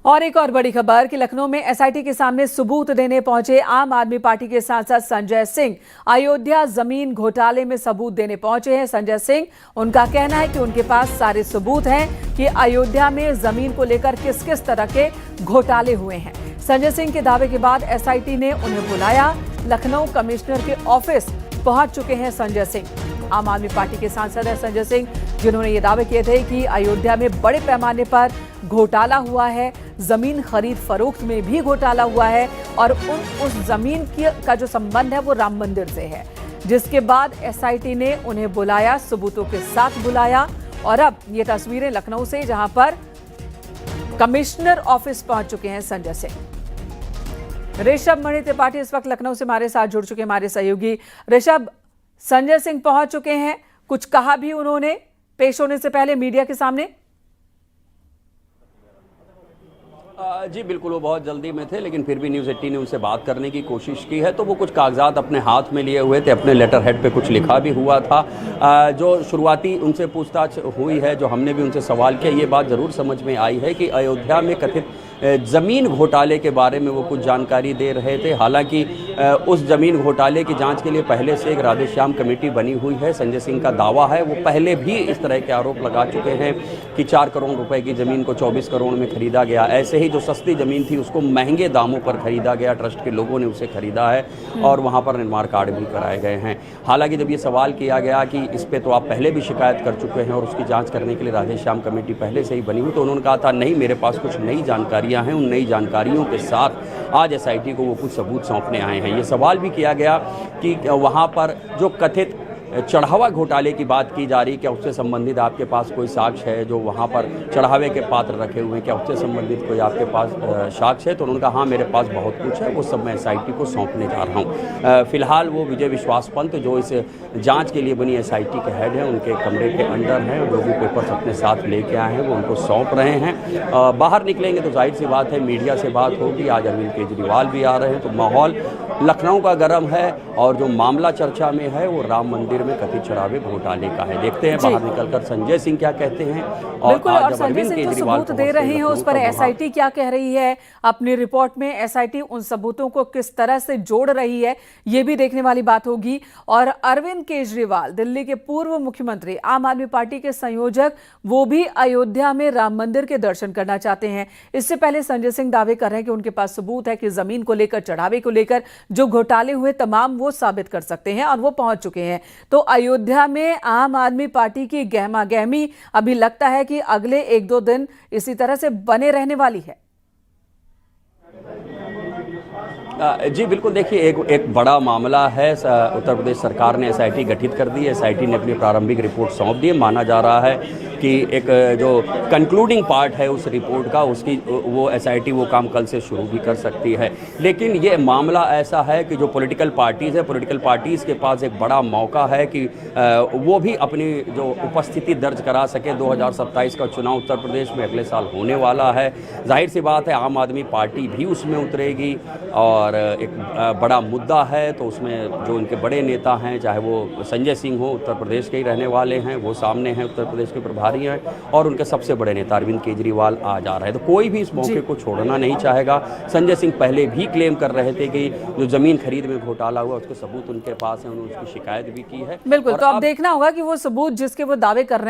और एक और बड़ी खबर कि लखनऊ में एसआईटी के सामने सबूत देने पहुंचे आम आदमी पार्टी के सांसद संजय सिंह अयोध्या जमीन घोटाले में सबूत देने पहुंचे हैं। संजय सिंह, उनका कहना है कि उनके पास सारे सबूत हैं कि अयोध्या में जमीन को लेकर किस किस तरह के घोटाले हुए हैं। संजय सिंह के दावे के बाद एसआईटी ने उन्हें बुलाया। लखनऊ कमिश्नर के ऑफिस पहुंच चुके हैं संजय सिंह। आम आदमी पार्टी के सांसद हैं संजय सिंह, जिन्होंने ये दावे किए थे कि अयोध्या में बड़े पैमाने पर घोटाला हुआ है, जमीन खरीद फरोख्त में भी घोटाला हुआ है और उस जमीन का जो संबंध है वो राम मंदिर से है। जिसके बाद एसआईटी ने उन्हें बुलाया, सबूतों के साथ बुलाया। और अब ये तस्वीरें लखनऊ से, जहां पर कमिश्नर ऑफिस पहुंच चुके हैं संजय सिंह। ऋषभ मणि त्रिपाठी इस वक्त लखनऊ से हमारे साथ जुड़ चुके हैं, हमारे सहयोगी। ऋषभ, संजय सिंह पहुंच चुके हैं, कुछ कहा भी उन्होंने पेश होने से पहले मीडिया के सामने? जी बिल्कुल, वो बहुत जल्दी में थे, लेकिन फिर भी न्यूज़ 18 ने उनसे बात करने की कोशिश की है। तो वो कुछ कागजात अपने हाथ में लिए हुए थे, अपने लेटर हेड पे कुछ लिखा भी हुआ था। जो शुरुआती उनसे पूछताछ हुई है, जो हमने भी उनसे सवाल किया, ये बात ज़रूर समझ में आई है कि अयोध्या में कथित ज़मीन घोटाले के बारे में वो कुछ जानकारी दे रहे थे। हालांकि उस ज़मीन घोटाले की जांच के लिए पहले से एक राधेश्याम कमेटी बनी हुई है। संजय सिंह का दावा है, वो पहले भी इस तरह के आरोप लगा चुके हैं कि 4 करोड़ रुपए की ज़मीन को 24 करोड़ में खरीदा गया। ऐसे ही जो सस्ती ज़मीन थी उसको महंगे दामों पर खरीदा गया, ट्रस्ट के लोगों ने उसे खरीदा है और वहाँ पर निर्माण कार्य भी कराए गए हैं। हालांकि जब ये सवाल किया गया कि इस पर तो आप पहले भी शिकायत कर चुके हैं और उसकी जाँच करने के लिए राधेश्याम कमेटी पहले से ही बनी हुई, तो उन्होंने कहा था नहीं, मेरे पास कुछ नई जानकारियां हैं। उन नई जानकारियों के साथ आज एसआईटी को वो कुछ सबूत सौंपने आए हैं। ये सवाल भी किया गया कि वहाँ पर जो कथित चढ़ावा घोटाले की बात की जा रही, क्या उससे संबंधित आपके पास कोई साक्ष्य है? जो वहाँ पर चढ़ावे के पात्र रखे हुए हैं, क्या उससे संबंधित कोई आपके पास साक्ष्य है? तो उन्होंने कहा हाँ, मेरे पास बहुत कुछ है, वो सब मैं एसआईटी को सौंपने जा रहा हूँ। फिलहाल वो विजय विश्वास पंत, जो इस जांच के लिए बनी एसआईटी के हेड हैं, उनके कमरे के अंदर हैं। जो भी पेपर्स अपने साथ लेके आए हैं वो उनको सौंप रहे हैं। बाहर निकलेंगे तो जाहिर सी बात है मीडिया से बात होगी। आज अरविंद केजरीवाल भी आ रहे हैं, तो माहौल लखनऊ का गर्म है और जो मामला चर्चा में है वो राम मंदिर में कथित चढ़ावे घोटाले का है। देखते हैं बाहर निकलकर संजय सिंह क्या कहते हैं। और संजय सिंह जो सबूत दे रहे हैं उस पर एसआईटी क्या कह रही है अपनी रिपोर्ट में? एसआईटी उन सबूतों को किस तरह से जोड़ रही है, ये भी देखने वाली बात होगी। और अरविंद केजरीवाल, दिल्ली के पूर्व मुख्यमंत्री, आम आदमी पार्टी के संयोजक, वो भी अयोध्या में राम मंदिर के दर्शन करना चाहते हैं। इससे पहले संजय सिंह दावे कर रहे हैं कि उनके पास सबूत है कि जमीन को लेकर, चढ़ावे को लेकर जो घोटाले हुए तमाम वो साबित कर सकते हैं और वो पहुंच चुके हैं। तो अयोध्या में आम आदमी पार्टी की गहमा गहमी अभी लगता है कि अगले 1-2 दिन इसी तरह से बने रहने वाली है। जी बिल्कुल, देखिए एक बड़ा मामला है। उत्तर प्रदेश सरकार ने एसआईटी गठित कर दी है। एसआईटी ने अपनी प्रारंभिक रिपोर्ट सौंप दी है। माना जा रहा है कि एक जो कंक्लूडिंग पार्ट है उस रिपोर्ट का, उसकी वो एसआईटी वो काम कल से शुरू भी कर सकती है। लेकिन ये मामला ऐसा है कि जो पॉलिटिकल पार्टीज़ है, पॉलिटिकल पार्टीज़ के पास एक बड़ा मौका है कि वो भी अपनी जो उपस्थिति दर्ज करा सके। 2027 का चुनाव उत्तर प्रदेश में अगले साल होने वाला है। जाहिर सी बात है आम आदमी पार्टी भी उसमें उतरेगी और एक बड़ा मुद्दा है। तो उसमें जो उनके बड़े नेता हैं, चाहे वो संजय सिंह हो, उत्तर प्रदेश के ही रहने वाले हैं, वो सामने हैं, उत्तर प्रदेश के प्रभारी हैं, और उनके सबसे बड़े नेता अरविंद केजरीवाल आ जा रहे हैं। तो कोई भी इस मौके को छोड़ना नहीं चाहेगा। संजय सिंह पहले भी क्लेम कर रहे थे कि जो जमीन खरीद में घोटाला हुआ उसके सबूत उनके पास है, उन्होंने उसकी शिकायत भी की है। बिल्कुल, तो अब देखना होगा कि वो सबूत जिसके वो दावे कर रहे हैं